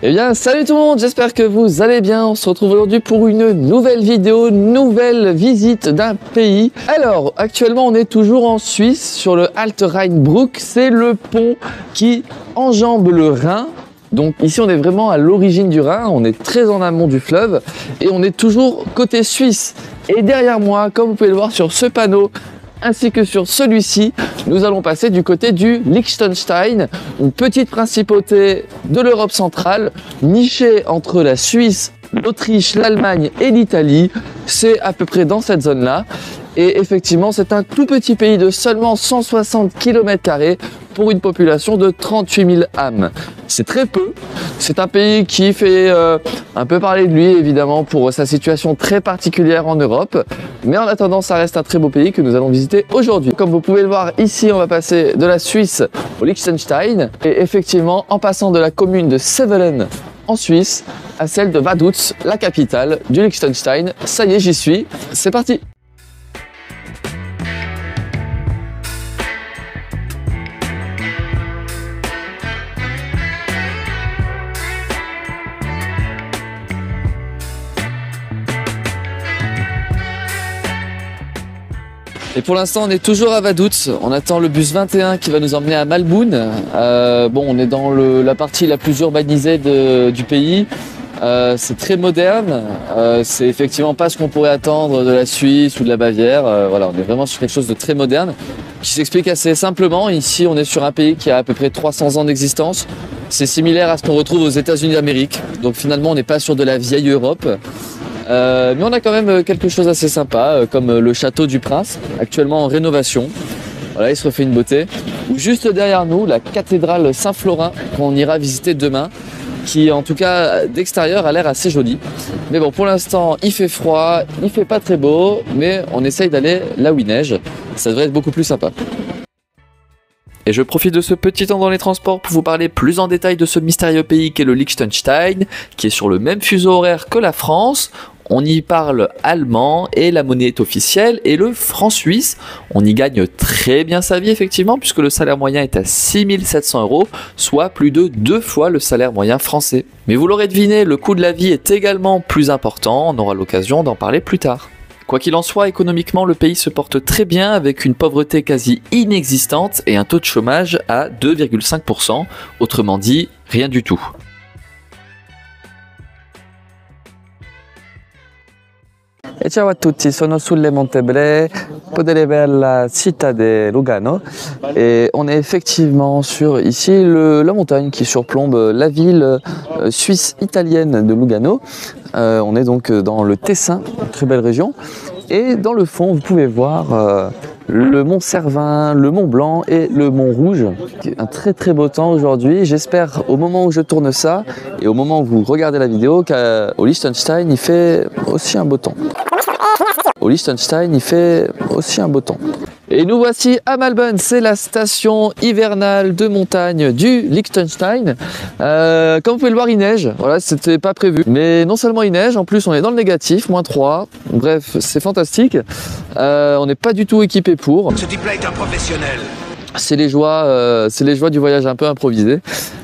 Eh bien, salut tout le monde, j'espère que vous allez bien. On se retrouve aujourd'hui pour une nouvelle vidéo, nouvelle visite d'un pays. Alors, actuellement, on est toujours en Suisse, sur le Alte Rheinbruck. C'est le pont qui enjambe le Rhin. Donc ici, on est vraiment à l'origine du Rhin, on est très en amont du fleuve et on est toujours côté suisse. Et derrière moi, comme vous pouvez le voir sur ce panneau, ainsi que sur celui-ci, nous allons passer du côté du Liechtenstein, une petite principauté de l'Europe centrale, nichée entre la Suisse, l'Autriche, l'Allemagne et l'Italie. C'est à peu près dans cette zone-là. Et effectivement, c'est un tout petit pays de seulement 160 km² pour une population de 38 000 âmes. C'est très peu. C'est un pays qui fait un peu parler de lui, évidemment, pour sa situation très particulière en Europe. Mais en attendant, ça reste un très beau pays que nous allons visiter aujourd'hui. Comme vous pouvez le voir ici, on va passer de la Suisse au Liechtenstein. Et effectivement, en passant de la commune de Sevelen en Suisse à celle de Vaduz, la capitale du Liechtenstein. Ça y est, j'y suis. C'est parti! Et pour l'instant, on est toujours à Vaduz. On attend le bus 21 qui va nous emmener à Malboun. Bon, on est dans la partie la plus urbanisée du pays. C'est très moderne. C'est effectivement pas ce qu'on pourrait attendre de la Suisse ou de la Bavière. Voilà, on est vraiment sur quelque chose de très moderne qui s'explique assez simplement. Ici, on est sur un pays qui a à peu près 300 ans d'existence. C'est similaire à ce qu'on retrouve aux États-Unis d'Amérique. Donc finalement, on n'est pas sur de la vieille Europe. Mais on a quand même quelque chose d'assez sympa, comme le château du Prince, actuellement en rénovation. Voilà, il se refait une beauté. Juste derrière nous, la cathédrale Saint-Florin, qu'on ira visiter demain, qui en tout cas d'extérieur a l'air assez jolie. Mais bon, pour l'instant, il fait froid, il fait pas très beau, mais on essaye d'aller là où il neige. Ça devrait être beaucoup plus sympa. Et je profite de ce petit temps dans les transports pour vous parler plus en détail de ce mystérieux pays qu'est le Liechtenstein, qui est sur le même fuseau horaire que la France. On y parle allemand et la monnaie est officielle et le franc suisse. On y gagne très bien sa vie effectivement puisque le salaire moyen est à 6 700 €, soit plus de 2 fois le salaire moyen français. Mais vous l'aurez deviné, le coût de la vie est également plus important, on aura l'occasion d'en parler plus tard. Quoi qu'il en soit, économiquement, le pays se porte très bien avec une pauvreté quasi inexistante et un taux de chômage à 2,5%, autrement dit, rien du tout. E ciao a tutti, sono sulle Montebre, potete vedere la città di Lugano Et on est effectivement sur ici la montagne qui surplombe la ville suisse italienne de Lugano. On est donc dans le Tessin, une très belle région. Et dans le fond, vous pouvez voir le mont Cervin, le mont Blanc et le mont Rouge. Un très très beau temps aujourd'hui. J'espère au moment où je tourne ça et au moment où vous regardez la vidéo qu'au Liechtenstein il fait aussi un beau temps. Au Liechtenstein il fait aussi un beau temps. Et nous voici à Malboun, c'est la station hivernale de montagne du Liechtenstein. Comme vous pouvez le voir, il neige, voilà, c'était pas prévu. Mais non seulement il neige, en plus on est dans le négatif, -3. Bref, c'est fantastique. On n'est pas du tout équipé pour. Ce type-là est un professionnel. C'est les joies du voyage un peu improvisé.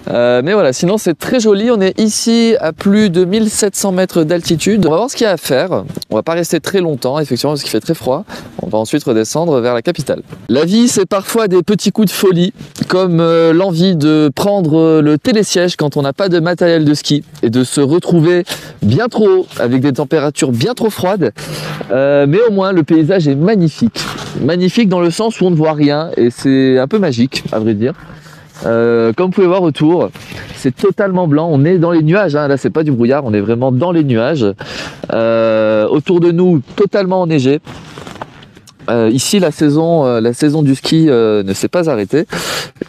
Mais voilà, sinon c'est très joli. On est ici à plus de 1700 mètres d'altitude. On va voir ce qu'il y a à faire. On va pas rester très longtemps, effectivement, parce qu'il fait très froid. On va ensuite redescendre vers la capitale. La vie, c'est parfois des petits coups de folie, comme l'envie de prendre le télésiège quand on n'a pas de matériel de ski et de se retrouver bien trop haut, avec des températures bien trop froides. Mais au moins, le paysage est magnifique. Magnifique dans le sens où on ne voit rien et c'est un peu magique, à vrai dire. Comme vous pouvez voir autour, c'est totalement blanc, on est dans les nuages, hein. Là c'est pas du brouillard, on est vraiment dans les nuages. Autour de nous, totalement enneigé. Ici la saison du ski ne s'est pas arrêtée.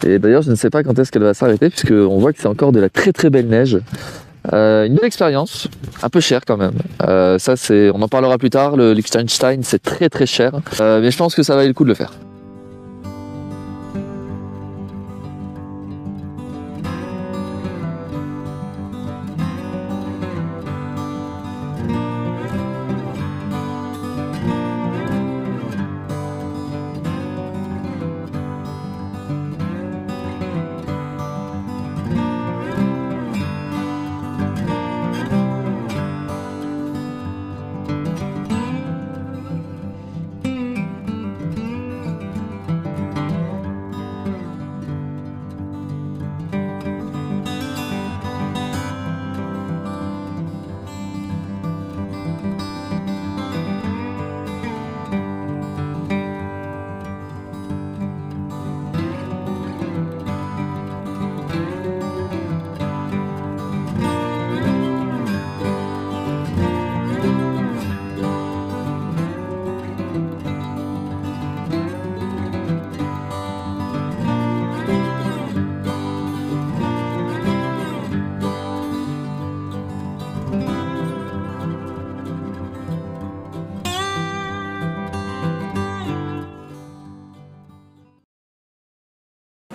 Et d'ailleurs je ne sais pas quand est-ce qu'elle va s'arrêter, puisqu'on voit que c'est encore de la très très belle neige. Une belle expérience, un peu cher quand même. Ça on en parlera plus tard, le Liechtenstein c'est très très cher. Mais je pense que ça valait le coup de le faire.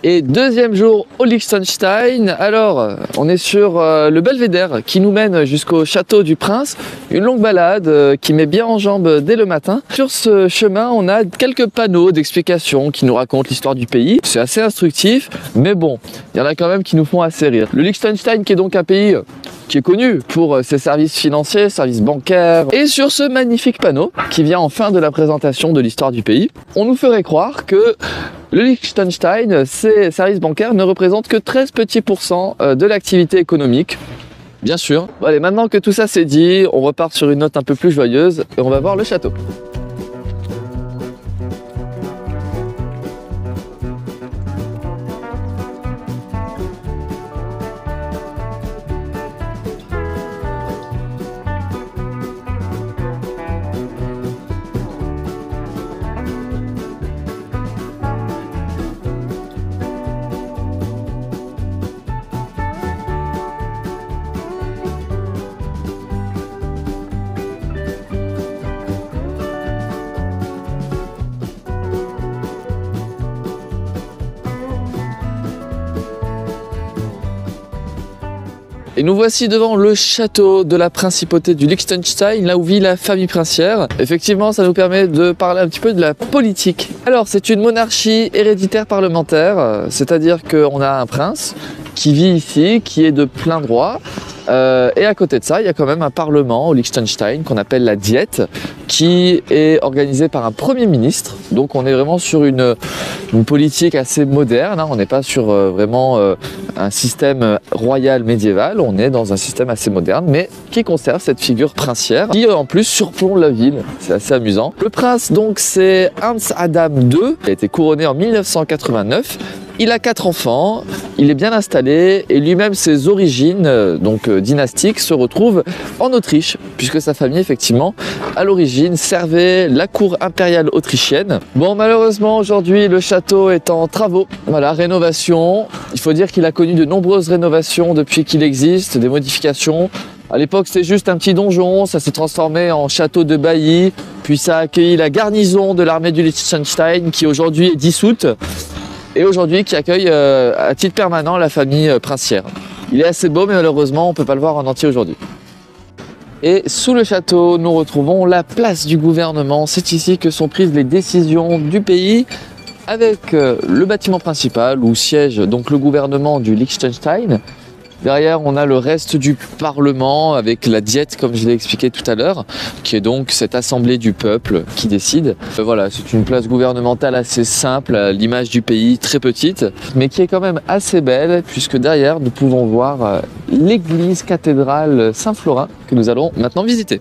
Et deuxième jour au Liechtenstein. Alors, on est sur le belvédère qui nous mène jusqu'au château du prince. Une longue balade qui met bien en jambes dès le matin. Sur ce chemin, on a quelques panneaux d'explications qui nous racontent l'histoire du pays. C'est assez instructif, mais bon, il y en a quand même qui nous font assez rire. Le Liechtenstein qui est donc un pays qui est connu pour ses services financiers, services bancaires. Et sur ce magnifique panneau, qui vient en fin de la présentation de l'histoire du pays, on nous ferait croire que le Liechtenstein, ses services bancaires ne représentent que 13 petits pourcents de l'activité économique. Bien sûr. Bon, allez, maintenant que tout ça c'est dit, on repart sur une note un peu plus joyeuse et on va voir le château. Et nous voici devant le château de la principauté du Liechtenstein, là où vit la famille princière. Effectivement, ça nous permet de parler un petit peu de la politique. Alors, c'est une monarchie héréditaire parlementaire, c'est-à-dire qu'on a un prince qui vit ici, qui est de plein droit. Et à côté de ça, il y a quand même un parlement au Liechtenstein qu'on appelle la Diète, qui est organisé par un premier ministre. Donc on est vraiment sur une politique assez moderne, hein. On n'est pas sur vraiment un système royal médiéval, on est dans un système assez moderne, mais qui conserve cette figure princière, qui en plus surplombe la ville. C'est assez amusant. Le prince, donc, c'est Hans Adam II, qui a été couronné en 1989. Il a 4 enfants, il est bien installé et lui-même ses origines dynastiques se retrouvent en Autriche, puisque sa famille effectivement à l'origine servait la cour impériale autrichienne. Bon, malheureusement aujourd'hui le château est en travaux, voilà, rénovation. Il faut dire qu'il a connu de nombreuses rénovations depuis qu'il existe, des modifications. À l'époque, c'était juste un petit donjon, ça s'est transformé en château de bailli, puis ça a accueilli la garnison de l'armée du Liechtenstein qui aujourd'hui est dissoute. Et aujourd'hui qui accueille à titre permanent la famille princière. Il est assez beau, mais malheureusement on ne peut pas le voir en entier aujourd'hui. Et sous le château, nous retrouvons la place du gouvernement. C'est ici que sont prises les décisions du pays, avec le bâtiment principal où siège donc le gouvernement du Liechtenstein. Derrière, on a le reste du Parlement avec la Diète, comme je l'ai expliqué tout à l'heure, qui est donc cette assemblée du peuple qui décide. Voilà, c'est une place gouvernementale assez simple, à l'image du pays, très petite, mais qui est quand même assez belle, puisque derrière, nous pouvons voir l'église cathédrale Saint-Florin, que nous allons maintenant visiter.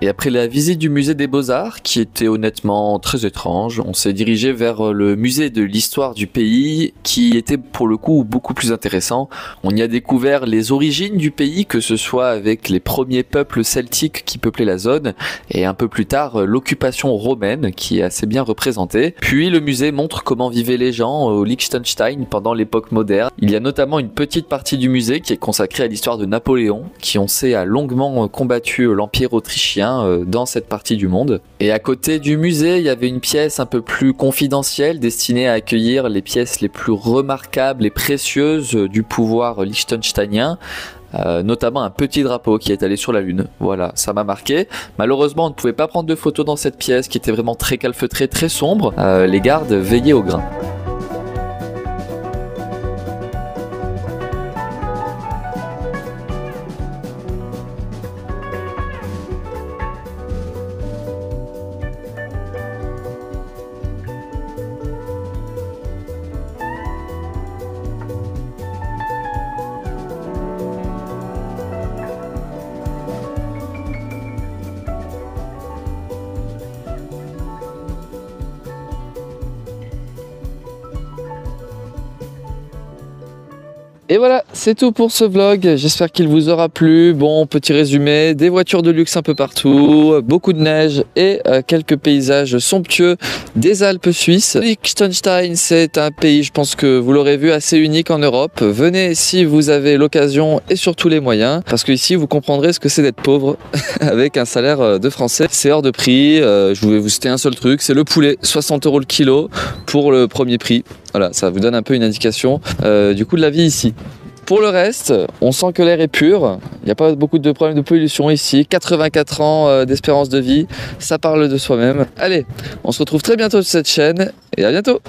Et après la visite du musée des Beaux-Arts, qui était honnêtement très étrange, on s'est dirigé vers le musée de l'histoire du pays, qui était pour le coup beaucoup plus intéressant. On y a découvert les origines du pays, que ce soit avec les premiers peuples celtiques qui peuplaient la zone, et un peu plus tard l'occupation romaine, qui est assez bien représentée. Puis le musée montre comment vivaient les gens au Liechtenstein pendant l'époque moderne. Il y a notamment une petite partie du musée qui est consacrée à l'histoire de Napoléon, qui on sait a longuement combattu l'Empire autrichien dans cette partie du monde. Et à côté du musée, il y avait une pièce un peu plus confidentielle destinée à accueillir les pièces les plus remarquables et précieuses du pouvoir liechtensteinien. Notamment un petit drapeau qui est allé sur la lune. Voilà, ça m'a marqué. Malheureusement, on ne pouvait pas prendre de photos dans cette pièce qui était vraiment très calfeutrée, très sombre. Les gardes veillaient au grain. Et voilà, c'est tout pour ce vlog, j'espère qu'il vous aura plu. Bon, petit résumé, des voitures de luxe un peu partout, beaucoup de neige et quelques paysages somptueux des Alpes suisses. Liechtenstein, c'est un pays, je pense que vous l'aurez vu, assez unique en Europe. Venez si vous avez l'occasion et surtout les moyens, parce que ici vous comprendrez ce que c'est d'être pauvre avec un salaire de français. C'est hors de prix, je vais vous citer un seul truc, c'est le poulet, 60 € le kilo pour le premier prix. Voilà, ça vous donne un peu une indication du coût de la vie ici. Pour le reste, on sent que l'air est pur, il n'y a pas beaucoup de problèmes de pollution ici, 84 ans d'espérance de vie, ça parle de soi-même. Allez, on se retrouve très bientôt sur cette chaîne et à bientôt!